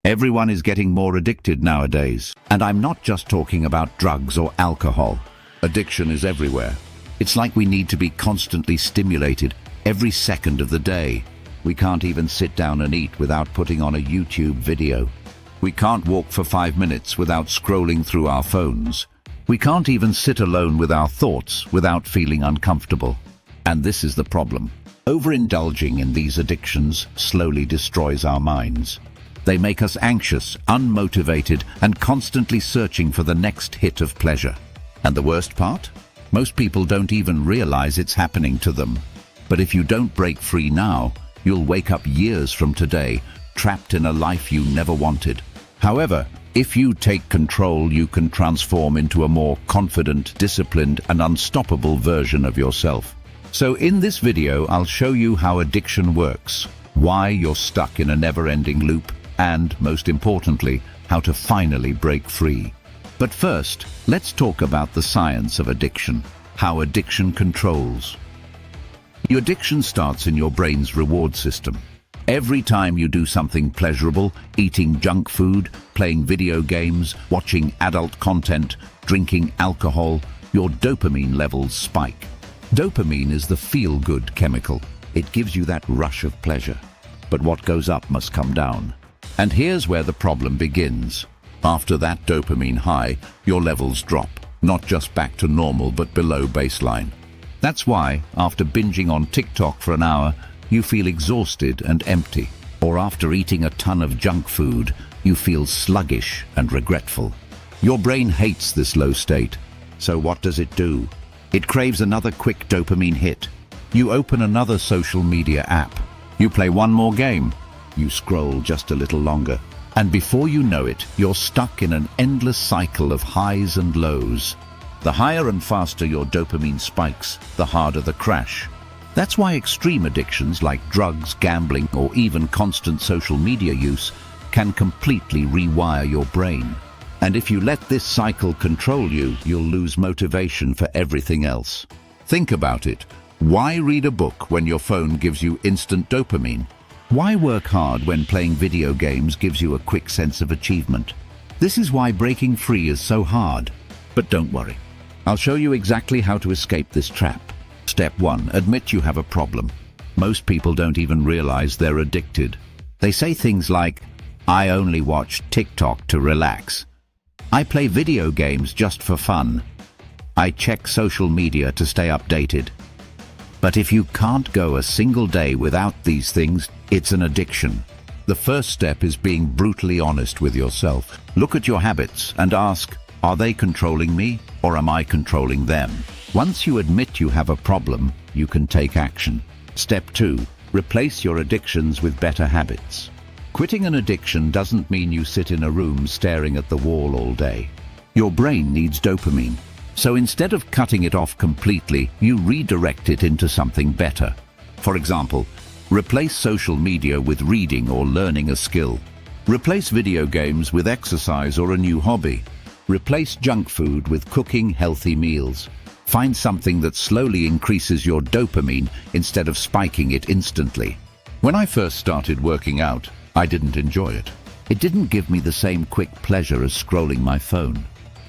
Everyone is getting more addicted nowadays. And I'm not just talking about drugs or alcohol. Addiction is everywhere. It's like we need to be constantly stimulated every second of the day. We can't even sit down and eat without putting on a YouTube video. We can't walk for 5 minutes without scrolling through our phones. We can't even sit alone with our thoughts without feeling uncomfortable. And this is the problem. Overindulging in these addictions slowly destroys our minds. They make us anxious, unmotivated, and constantly searching for the next hit of pleasure. And the worst part? Most people don't even realize it's happening to them. But if you don't break free now, you'll wake up years from today, trapped in a life you never wanted. However, if you take control, you can transform into a more confident, disciplined, and unstoppable version of yourself. So in this video, I'll show you how addiction works, why you're stuck in a never-ending loop, and, most importantly, how to finally break free. But first, let's talk about the science of addiction, how addiction controls. Your addiction starts in your brain's reward system. Every time you do something pleasurable, eating junk food, playing video games, watching adult content, drinking alcohol, your dopamine levels spike. Dopamine is the feel-good chemical. It gives you that rush of pleasure. But what goes up must come down. And here's where the problem begins. After that dopamine high, your levels drop, not just back to normal but below baseline. That's why, after binging on TikTok for an hour, you feel exhausted and empty. Or after eating a ton of junk food, you feel sluggish and regretful. Your brain hates this low state. So what does it do? It craves another quick dopamine hit. You open another social media app. You play one more game. You scroll just a little longer. And before you know it, you're stuck in an endless cycle of highs and lows. The higher and faster your dopamine spikes, the harder the crash. That's why extreme addictions like drugs, gambling, or even constant social media use can completely rewire your brain. And if you let this cycle control you, you'll lose motivation for everything else. Think about it. Why read a book when your phone gives you instant dopamine? Why work hard when playing video games gives you a quick sense of achievement? This is why breaking free is so hard. But don't worry. I'll show you exactly how to escape this trap. Step 1. Admit you have a problem. Most people don't even realize they're addicted. They say things like, "I only watch TikTok to relax. I play video games just for fun. I check social media to stay updated." But if you can't go a single day without these things, it's an addiction. The first step is being brutally honest with yourself. Look at your habits and ask, are they controlling me or am I controlling them? Once you admit you have a problem, you can take action. Step 2. Replace your addictions with better habits. Quitting an addiction doesn't mean you sit in a room staring at the wall all day. Your brain needs dopamine. So instead of cutting it off completely, you redirect it into something better. For example, replace social media with reading or learning a skill. Replace video games with exercise or a new hobby. Replace junk food with cooking healthy meals. Find something that slowly increases your dopamine instead of spiking it instantly. When I first started working out, I didn't enjoy it. It didn't give me the same quick pleasure as scrolling my phone.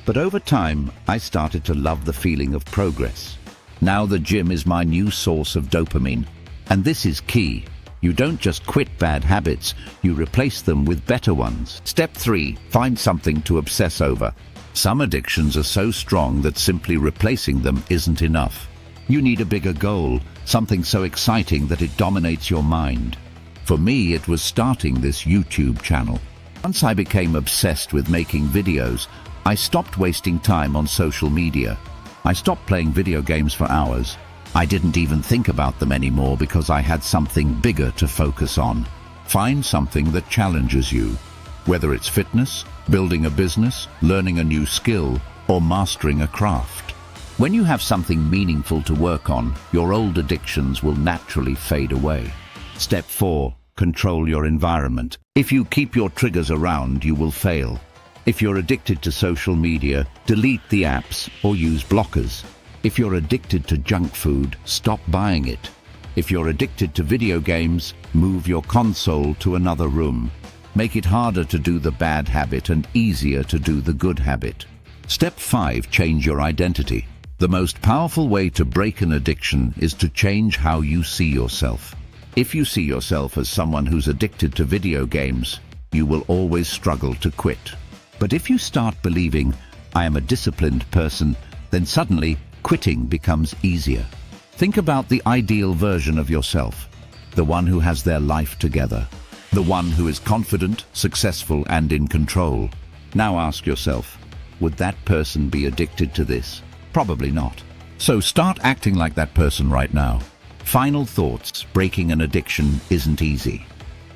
But over time, I started to love the feeling of progress. Now the gym is my new source of dopamine. And this is key. You don't just quit bad habits, you replace them with better ones. Step 3. Find something to obsess over. Some addictions are so strong that simply replacing them isn't enough. You need a bigger goal, something so exciting that it dominates your mind. For me, it was starting this YouTube channel. Once I became obsessed with making videos, I stopped wasting time on social media. I stopped playing video games for hours. I didn't even think about them anymore because I had something bigger to focus on. Find something that challenges you. Whether it's fitness, building a business, learning a new skill, or mastering a craft. When you have something meaningful to work on, your old addictions will naturally fade away. Step 4. Control your environment. If you keep your triggers around, you will fail. If you're addicted to social media, delete the apps or use blockers. If you're addicted to junk food, stop buying it. If you're addicted to video games, move your console to another room. Make it harder to do the bad habit and easier to do the good habit. Step 5. Change your identity. The most powerful way to break an addiction is to change how you see yourself. If you see yourself as someone who's addicted to video games, you will always struggle to quit. But if you start believing, I am a disciplined person, then suddenly quitting becomes easier. Think about the ideal version of yourself, the one who has their life together, the one who is confident, successful, and in control. Now ask yourself, would that person be addicted to this? Probably not. So start acting like that person right now. Final thoughts: breaking an addiction isn't easy.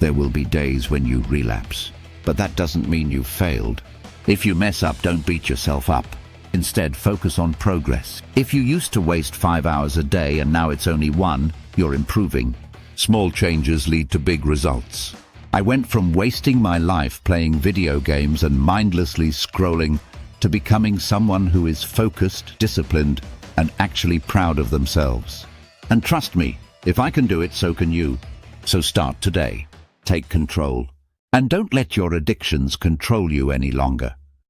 There will be days when you relapse, but that doesn't mean you've failed. If you mess up, don't beat yourself up. Instead, focus on progress. If you used to waste 5 hours a day and now it's only 1, you're improving. Small changes lead to big results. I went from wasting my life playing video games and mindlessly scrolling to becoming someone who is focused, disciplined, and actually proud of themselves. And trust me, if I can do it, so can you. So start today. Take control. And don't let your addictions control you any longer.